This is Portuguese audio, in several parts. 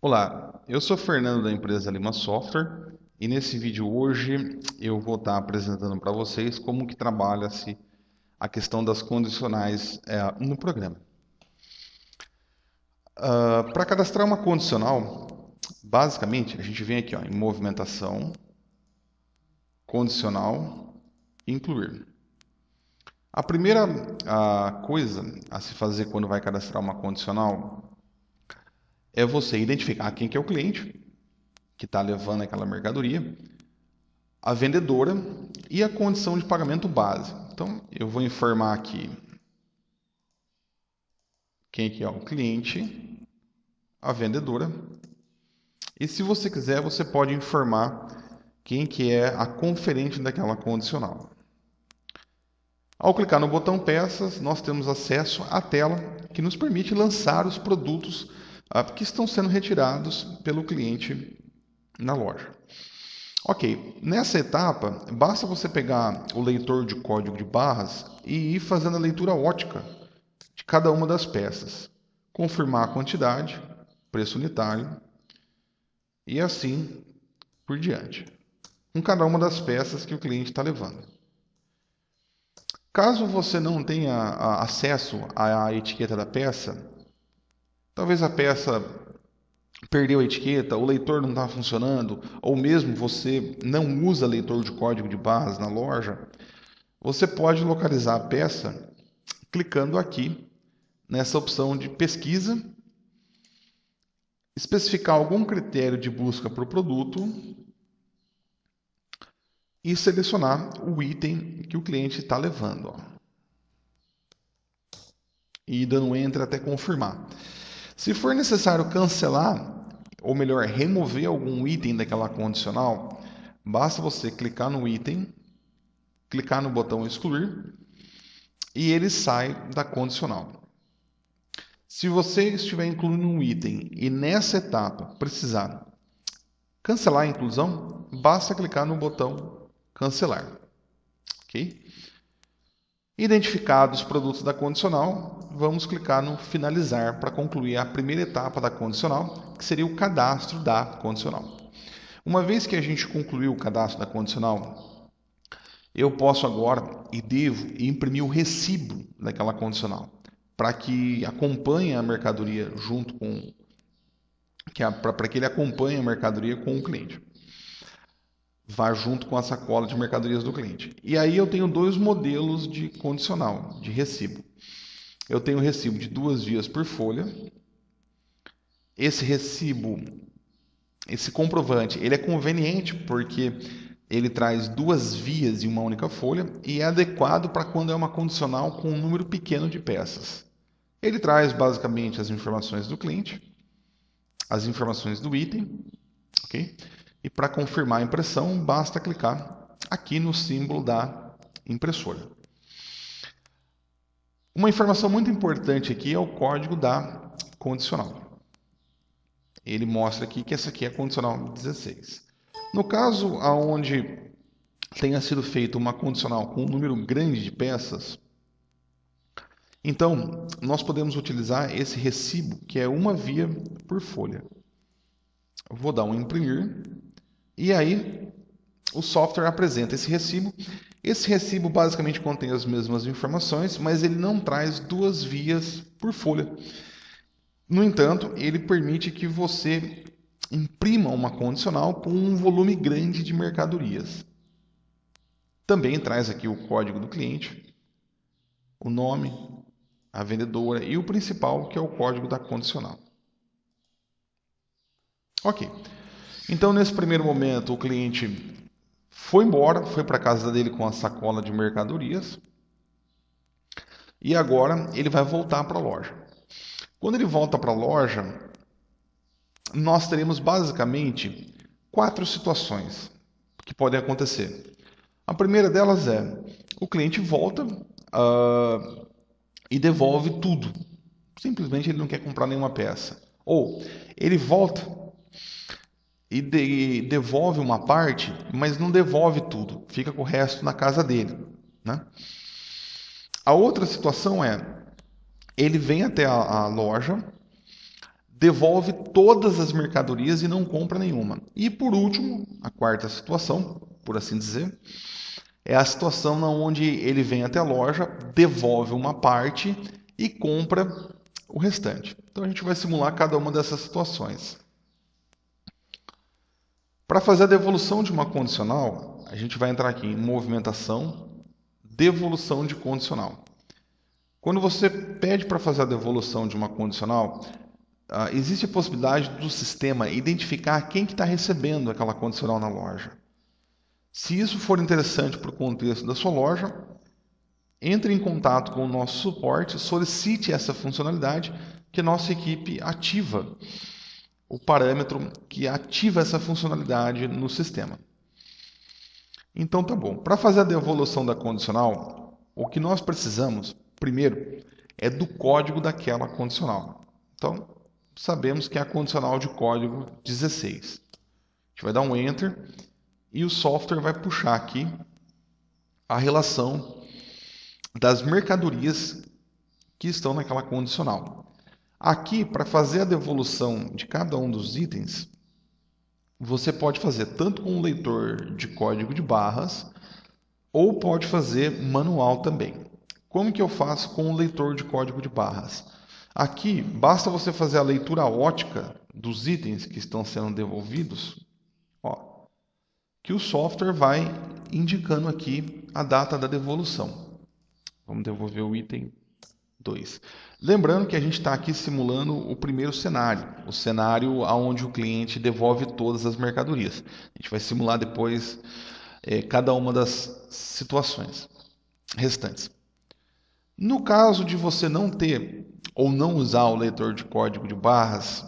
Olá, eu sou Fernando da empresa Lima Software e nesse vídeo hoje eu vou estar apresentando para vocês como que trabalha-se a questão das condicionais no programa. Para cadastrar uma condicional, basicamente a gente vem aqui em movimentação, condicional, incluir. A primeira coisa a se fazer quando vai cadastrar uma condicional é você identificar quem que é o cliente que está levando aquela mercadoria, a vendedora e a condição de pagamento base. Então, eu vou informar aqui quem que é o cliente, a vendedora, e se você quiser, você pode informar quem que é a conferente daquela condicional. Ao clicar no botão peças, nós temos acesso à tela que nos permite lançar os produtos que estão sendo retirados pelo cliente na loja. Ok, nessa etapa, basta você pegar o leitor de código de barras e ir fazendo a leitura ótica de cada uma das peças, confirmar a quantidade, preço unitário e assim por diante, com cada uma das peças que o cliente está levando. Caso você não tenha acesso à etiqueta da peça, talvez a peça perdeu a etiqueta, o leitor não está funcionando, ou mesmo você não usa leitor de código de barras na loja, você pode localizar a peça clicando aqui nessa opção de pesquisa, especificar algum critério de busca para o produto e selecionar o item que o cliente está levando. E dando enter até confirmar. Se for necessário cancelar, ou melhor, remover algum item daquela condicional, basta você clicar no item, clicar no botão excluir e ele sai da condicional. Se você estiver incluindo um item e nessa etapa precisar cancelar a inclusão, basta clicar no botão cancelar. Ok? Identificados os produtos da condicional, vamos clicar no finalizar para concluir a primeira etapa da condicional, que seria o cadastro da condicional. Uma vez que a gente concluiu o cadastro da condicional, eu posso agora e devo imprimir o recibo daquela condicional, para que acompanhe a mercadoria junto com para que ele acompanhe a mercadoria com o cliente. Vá junto com a sacola de mercadorias do cliente. E aí eu tenho dois modelos de condicional, de recibo. Eu tenho o recibo de 2 vias por folha. Esse recibo, esse comprovante, ele é conveniente porque ele traz 2 vias em uma única folha e é adequado para quando é uma condicional com um número pequeno de peças. Ele traz basicamente as informações do cliente, as informações do item, ok? E para confirmar a impressão, basta clicar aqui no símbolo da impressora. Uma informação muito importante aqui é o código da condicional. Ele mostra aqui que essa aqui é a condicional 16. No caso onde tenha sido feita uma condicional com um número grande de peças, então nós podemos utilizar esse recibo, que é uma via por folha. Eu vou dar um imprimir. E aí, o software apresenta esse recibo. Esse recibo basicamente contém as mesmas informações, mas ele não traz 2 vias por folha. No entanto, ele permite que você imprima uma condicional com um volume grande de mercadorias. Também traz aqui o código do cliente, o nome, a vendedora e o principal, que é o código da condicional. Ok. Então, nesse primeiro momento, o cliente foi embora, foi para a casa dele com a sacola de mercadorias e agora ele vai voltar para a loja. Quando ele volta para a loja, nós teremos basicamente 4 situações que podem acontecer. A primeira delas é o cliente volta e devolve tudo. Simplesmente ele não quer comprar nenhuma peça. Ou ele volta e devolve uma parte, mas não devolve tudo, fica com o resto na casa dele, né? A outra situação é, ele vem até a loja, devolve todas as mercadorias e não compra nenhuma. E por último, a quarta situação, por assim dizer, é a situação onde ele vem até a loja, devolve uma parte e compra o restante. Então a gente vai simular cada uma dessas situações. Para fazer a devolução de uma condicional, a gente vai entrar aqui em movimentação, devolução de condicional. Quando você pede para fazer a devolução de uma condicional, existe a possibilidade do sistema identificar quem que está recebendo aquela condicional na loja. Se isso for interessante para o contexto da sua loja, entre em contato com o nosso suporte, solicite essa funcionalidade que a nossa equipe ativa o parâmetro que ativa essa funcionalidade no sistema. Então tá bom. Para fazer a devolução da condicional, o que nós precisamos, primeiro, é do código daquela condicional. Então, sabemos que é a condicional de código 16. A gente vai dar um Enter e o software vai puxar aqui a relação das mercadorias que estão naquela condicional. Aqui, para fazer a devolução de cada um dos itens, você pode fazer tanto com um leitor de código de barras ou pode fazer manual também. Como que eu faço com um leitor de código de barras? Aqui, basta você fazer a leitura ótica dos itens que estão sendo devolvidos, que o software vai indicando aqui a data da devolução. Vamos devolver o item 2. Lembrando que a gente está aqui simulando o primeiro cenário, o cenário onde o cliente devolve todas as mercadorias. A gente vai simular depois cada uma das situações restantes. No caso de você não ter ou não usar o leitor de código de barras,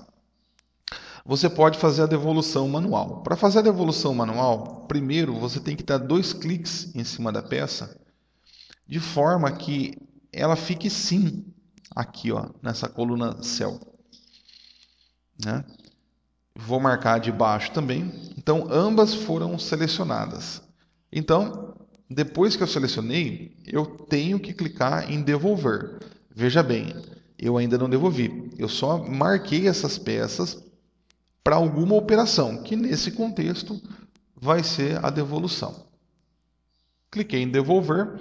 você pode fazer a devolução manual. Para fazer a devolução manual, primeiro você tem que dar 2 cliques em cima da peça, de forma que ela fique sim aqui, nessa coluna céu. Né? Vou marcar de baixo também. Então, ambas foram selecionadas. Então, depois que eu selecionei, eu tenho que clicar em devolver. Veja bem, eu ainda não devolvi. Eu só marquei essas peças para alguma operação, que nesse contexto vai ser a devolução. Cliquei em devolver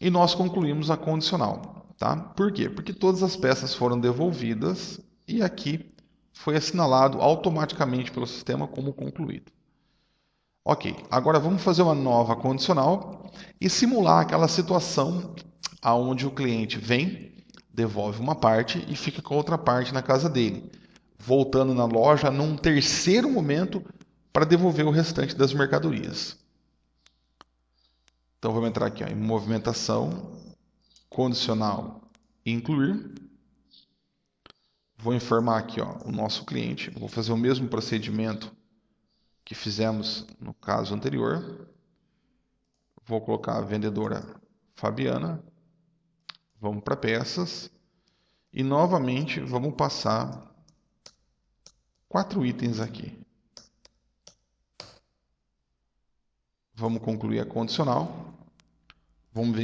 e nós concluímos a condicional. Tá? Por quê? Porque todas as peças foram devolvidas e aqui foi assinalado automaticamente pelo sistema como concluído. Ok, agora vamos fazer uma nova condicional e simular aquela situação onde o cliente vem, devolve uma parte e fica com a outra parte na casa dele, voltando na loja num terceiro momento para devolver o restante das mercadorias. Então vamos entrar aqui em movimentação, condicional e incluir. Vou informar aqui o nosso cliente. Vou fazer o mesmo procedimento que fizemos no caso anterior. Vou colocar a vendedora Fabiana. Vamos para peças. E novamente vamos passar 4 itens aqui. Vamos concluir a condicional. Vamos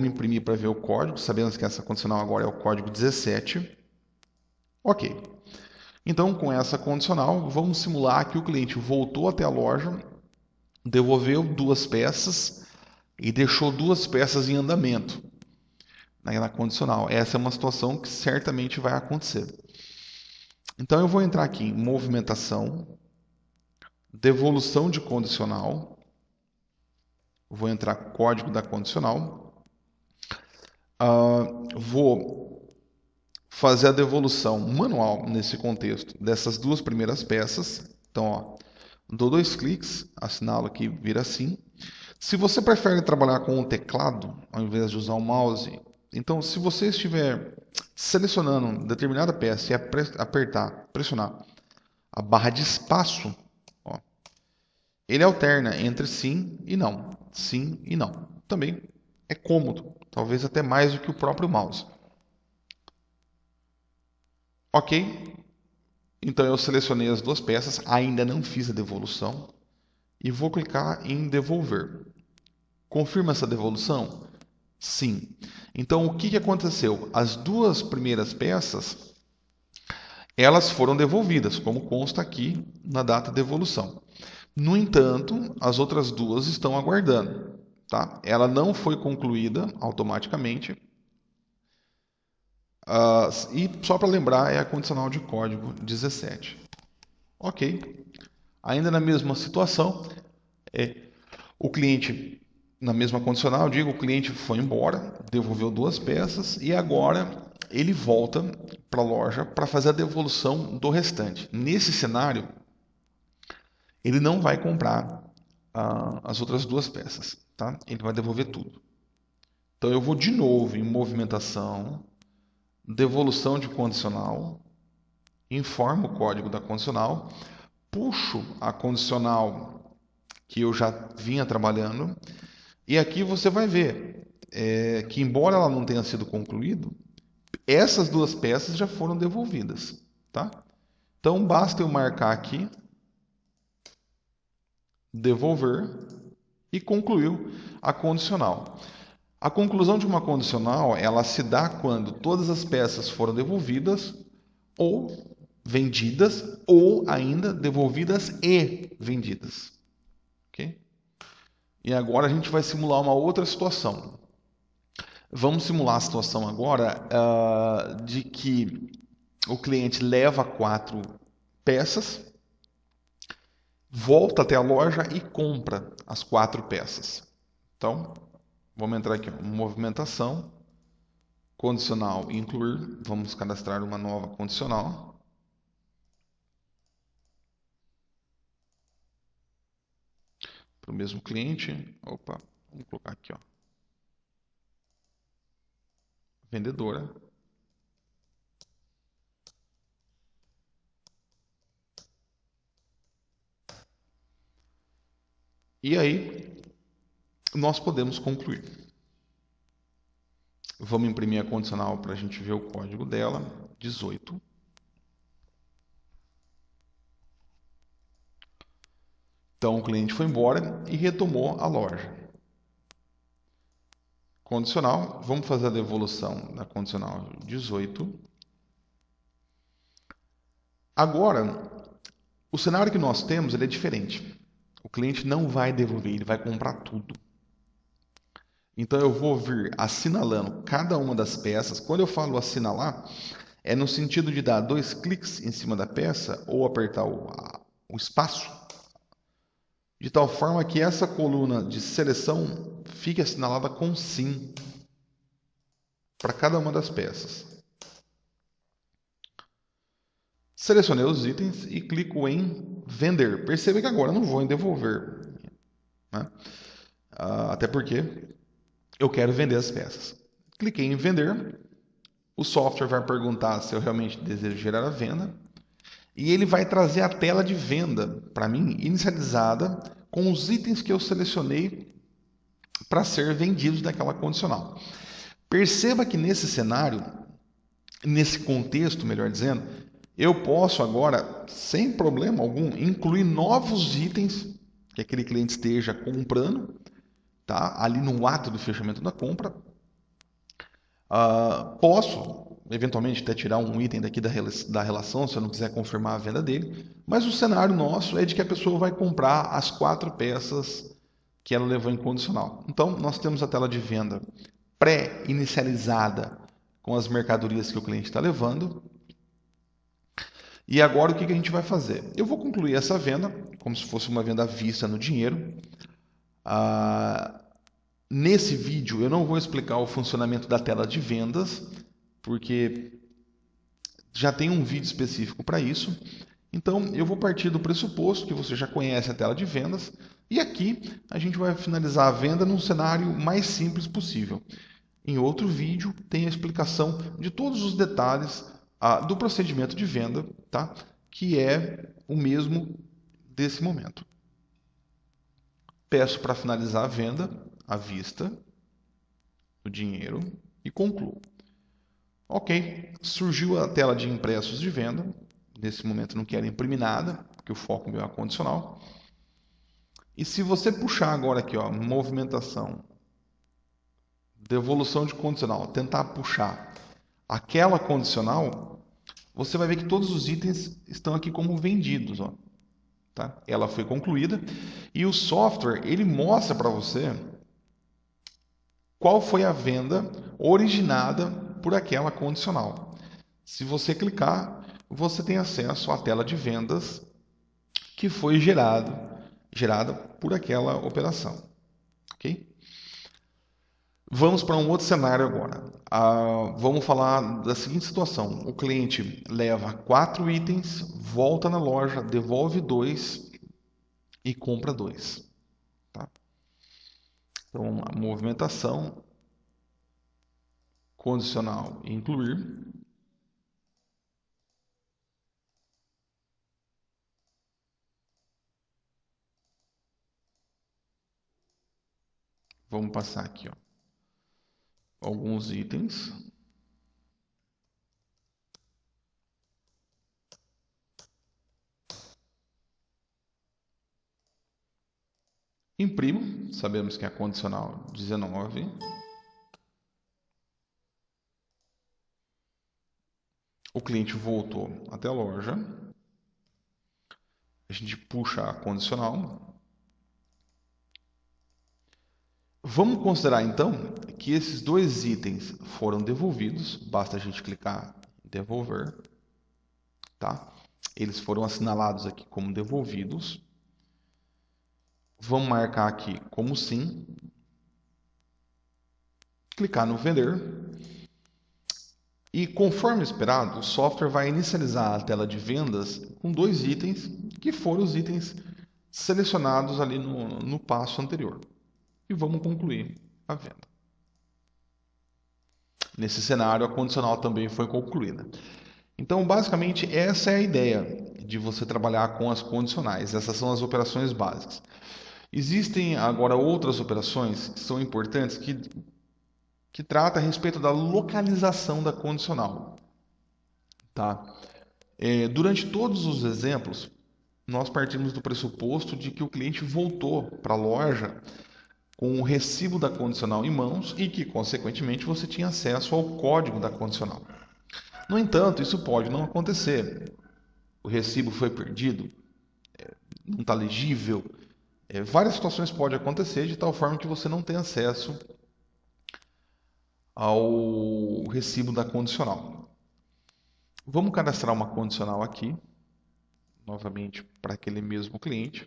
imprimir para ver o código. Sabemos que essa condicional agora é o código 17. Ok. Então, com essa condicional, vamos simular que o cliente voltou até a loja, devolveu 2 peças e deixou 2 peças em andamento na condicional. Essa é uma situação que certamente vai acontecer. Então, eu vou entrar aqui em movimentação, devolução de condicional. Vou entrar código da condicional. Vou fazer a devolução manual nesse contexto dessas 2 primeiras peças. Então, dou 2 cliques, assinalo aqui, vira assim. Se você prefere trabalhar com o teclado, ao invés de usar o mouse, então se você estiver selecionando determinada peça e pressionar a barra de espaço, ele alterna entre sim e não. Sim e não. Também é cômodo, talvez até mais do que o próprio mouse. Ok, então eu selecionei as 2 peças, ainda não fiz a devolução e vou clicar em devolver. Confirma essa devolução? Sim. Então o que aconteceu? As 2 primeiras peças elas foram devolvidas, como consta aqui na data de devolução. No entanto, as outras duas estão aguardando. Tá? Ela não foi concluída automaticamente. E só para lembrar, é a condicional de código 17. Ok. Ainda na mesma situação, o cliente, na mesma condicional, eu digo, o cliente foi embora, devolveu duas peças e agora ele volta para a loja para fazer a devolução do restante. Nesse cenário, ele não vai comprar as outras duas peças, tá? Ele vai devolver tudo. Então eu vou de novo em movimentação, devolução de condicional, informo o código da condicional, puxo a condicional que eu já vinha trabalhando e aqui você vai ver que embora ela não tenha sido concluída, essas duas peças já foram devolvidas, tá? Então basta eu marcar aqui, devolver e concluiu a condicional. A conclusão de uma condicional, ela se dá quando todas as peças foram devolvidas ou vendidas ou ainda devolvidas e vendidas. Okay? E agora a gente vai simular uma outra situação. Vamos simular a situação agora de que o cliente leva 4 peças, volta até a loja e compra as 4 peças. Então, vamos entrar aqui em movimentação, condicional incluir, vamos cadastrar uma nova condicional. Para o mesmo cliente, opa, vamos colocar aqui, ó, vendedora. E aí, nós podemos concluir. Vamos imprimir a condicional para a gente ver o código dela, 18. Então, o cliente foi embora e retomou a loja. Condicional, vamos fazer a devolução da condicional 18. Agora, o cenário que nós temos ele é diferente. O cliente não vai devolver, ele vai comprar tudo. Então eu vou vir assinalando cada uma das peças. Quando eu falo assinalar, é no sentido de dar 2 cliques em cima da peça ou apertar o espaço, de tal forma que essa coluna de seleção fique assinalada com sim para cada uma das peças. Selecionei os itens e clico em vender. Perceba que agora eu não vou em devolver, né? Até porque eu quero vender as peças. Cliquei em vender. O software vai perguntar se eu realmente desejo gerar a venda. E ele vai trazer a tela de venda para mim, inicializada, com os itens que eu selecionei para ser vendidos naquela condicional. Perceba que nesse cenário, nesse contexto, melhor dizendo, eu posso agora, sem problema algum, incluir novos itens que aquele cliente esteja comprando, tá? Ali no ato do fechamento da compra. Posso, eventualmente, até tirar um item daqui da relação, se eu não quiser confirmar a venda dele, mas o cenário nosso é de que a pessoa vai comprar as 4 peças que ela levou em condicional. Então, nós temos a tela de venda pré-inicializada com as mercadorias que o cliente está levando. E agora o que a gente vai fazer? Eu vou concluir essa venda, como se fosse uma venda à vista no dinheiro. Nesse vídeo eu não vou explicar o funcionamento da tela de vendas, porque já tem um vídeo específico para isso. Então eu vou partir do pressuposto que você já conhece a tela de vendas e aqui a gente vai finalizar a venda num cenário mais simples possível. Em outro vídeo tem a explicação de todos os detalhes do procedimento de venda, tá? Que é o mesmo desse momento. Peço para finalizar a venda à vista, o dinheiro e concluo. Ok, surgiu a tela de impressos de venda. Nesse momento não quero imprimir nada, porque o foco meu é a condicional. E se você puxar agora aqui, ó, movimentação, devolução de condicional, tentar puxar aquela condicional, você vai ver que todos os itens estão aqui como vendidos, ó, tá? Ela foi concluída e o software ele mostra para você qual foi a venda originada por aquela condicional. Se você clicar, você tem acesso à tela de vendas que foi gerada por aquela operação, ok? Vamos para um outro cenário agora. Vamos falar da seguinte situação: o cliente leva 4 itens, volta na loja, devolve 2 e compra 2. Tá? Então, a movimentação condicional incluir. Vamos passar aqui, ó, alguns itens. Imprimo, sabemos que é a condicional 19. O cliente voltou até a loja. A gente puxa a condicional. Vamos considerar então que esses 2 itens foram devolvidos. Basta a gente clicar em devolver. Tá? Eles foram assinalados aqui como devolvidos. Vamos marcar aqui como sim. Clicar no vender. E conforme esperado, o software vai inicializar a tela de vendas com 2 itens que foram os itens selecionados ali no passo anterior. E vamos concluir a venda. Nesse cenário, a condicional também foi concluída. Então, basicamente, essa é a ideia de você trabalhar com as condicionais. Essas são as operações básicas. Existem agora outras operações que são importantes que tratam a respeito da localização da condicional. Tá? Durante todos os exemplos, nós partimos do pressuposto de que o cliente voltou para a loja com o recibo da condicional em mãos e que, consequentemente, você tinha acesso ao código da condicional. No entanto, isso pode não acontecer. O recibo foi perdido, não está legível. Várias situações podem acontecer de tal forma que você não tem acesso ao recibo da condicional. Vamos cadastrar uma condicional aqui, novamente para aquele mesmo cliente.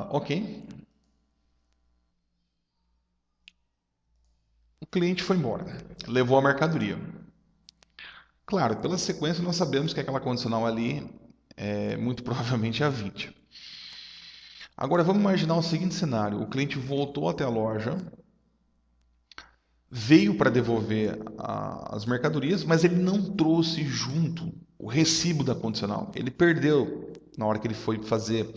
Ok. O cliente foi embora, levou a mercadoria. Claro, pela sequência nós sabemos que aquela condicional ali muito provavelmente é a 20. Agora vamos imaginar o seguinte cenário: o cliente voltou até a loja, veio para devolver as mercadorias, mas ele não trouxe junto o recibo da condicional. Ele perdeu na hora que ele foi fazer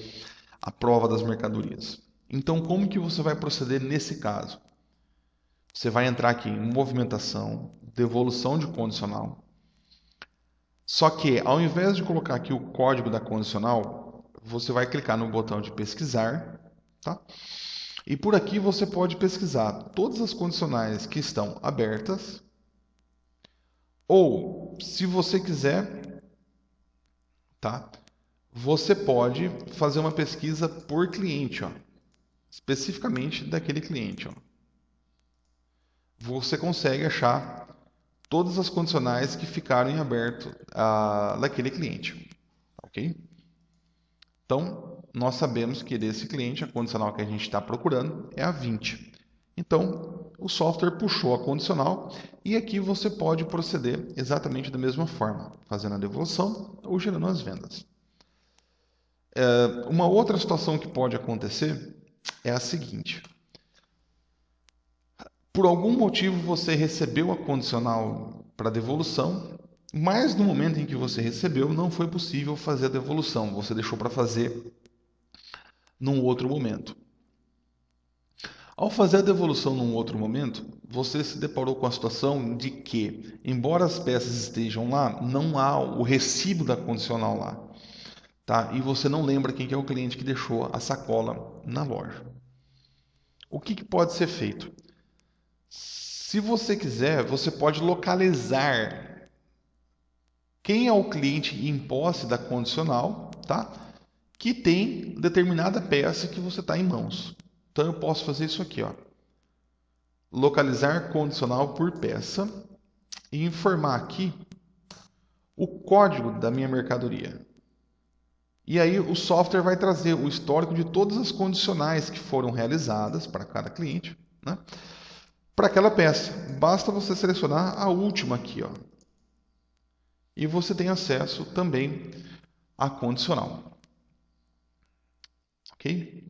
a prova das mercadorias. Então, como que você vai proceder nesse caso? Você vai entrar aqui em movimentação, devolução de condicional. Só que, ao invés de colocar aqui o código da condicional, você vai clicar no botão de pesquisar, tá? E por aqui você pode pesquisar todas as condicionais que estão abertas, ou, se você quiser, tá? Você pode fazer uma pesquisa por cliente, ó, especificamente daquele cliente, ó. Você consegue achar todas as condicionais que ficaram em aberto daquele cliente, ok? Então, nós sabemos que desse cliente, a condicional que a gente está procurando é a 20. Então, o software puxou a condicional e aqui você pode proceder exatamente da mesma forma, fazendo a devolução ou gerando as vendas. Uma outra situação que pode acontecer é a seguinte: por algum motivo você recebeu a condicional para devolução, mas no momento em que você recebeu não foi possível fazer a devolução, você deixou para fazer num outro momento. Ao fazer a devolução num outro momento, você se deparou com a situação de que, embora as peças estejam lá, não há o recibo da condicional lá, tá? E você não lembra quem que é o cliente que deixou a sacola na loja. O que pode ser feito? Se você quiser, você pode localizar quem é o cliente em posse da condicional, tá? Que tem determinada peça que você está em mãos. Então eu posso fazer isso aqui, ó. Localizar condicional por peça e informar aqui o código da minha mercadoria. E aí o software vai trazer o histórico de todas as condicionais que foram realizadas para cada cliente, né? Para aquela peça. Basta você selecionar a última aqui, ó. E você tem acesso também à condicional. Ok?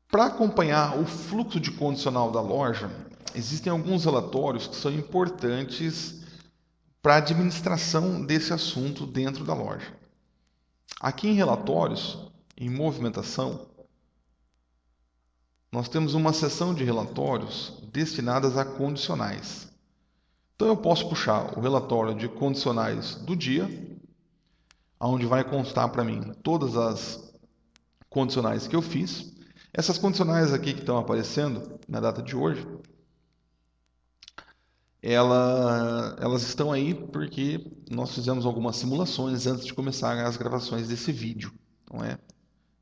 Para acompanhar o fluxo de condicional da loja, existem alguns relatórios que são importantes para a administração desse assunto dentro da loja. Aqui em relatórios, em movimentação, nós temos uma seção de relatórios destinadas a condicionais. Então eu posso puxar o relatório de condicionais do dia, onde vai constar para mim todas as condicionais que eu fiz. Essas condicionais aqui que estão aparecendo na data de hoje, elas estão aí porque nós fizemos algumas simulações antes de começar as gravações desse vídeo. Então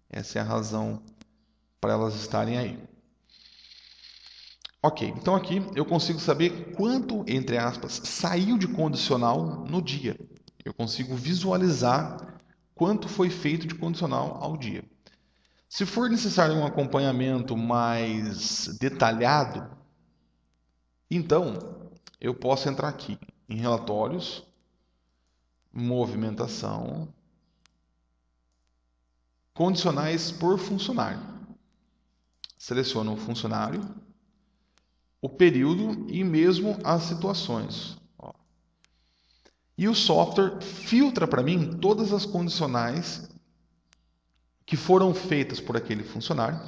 essa é a razão para elas estarem aí. Ok, então aqui eu consigo saber quanto, entre aspas, saiu de condicional no dia. Eu consigo visualizar quanto foi feito de condicional ao dia. Se for necessário um acompanhamento mais detalhado, então eu posso entrar aqui em relatórios, movimentação, condicionais por funcionário. Seleciono o funcionário, o período e mesmo as situações. E o software filtra para mim todas as condicionais que foram feitas por aquele funcionário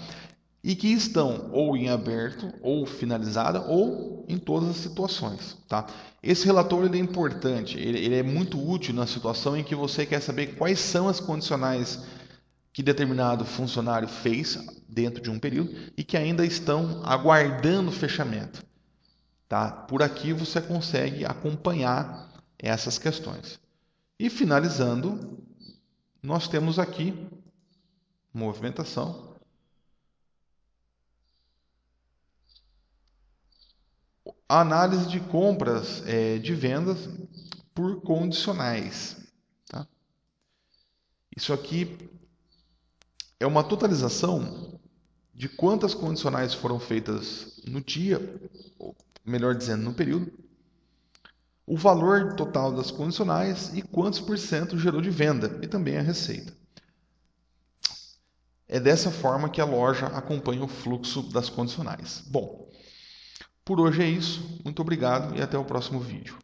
e que estão ou em aberto, ou finalizada, ou em todas as situações. Tá? Esse relatório ele é importante, ele é muito útil na situação em que você quer saber quais são as condicionais que determinado funcionário fez dentro de um período e que ainda estão aguardando fechamento. Tá? Por aqui você consegue acompanhar essas questões. E finalizando, nós temos aqui movimentação, análise de compras de vendas por condicionais. Tá? Isso aqui é uma totalização de quantas condicionais foram feitas no dia, ou melhor dizendo, no período, o valor total das condicionais e quantos por cento gerou de venda e também a receita. É dessa forma que a loja acompanha o fluxo das condicionais. Bom, por hoje é isso. Muito obrigado e até o próximo vídeo.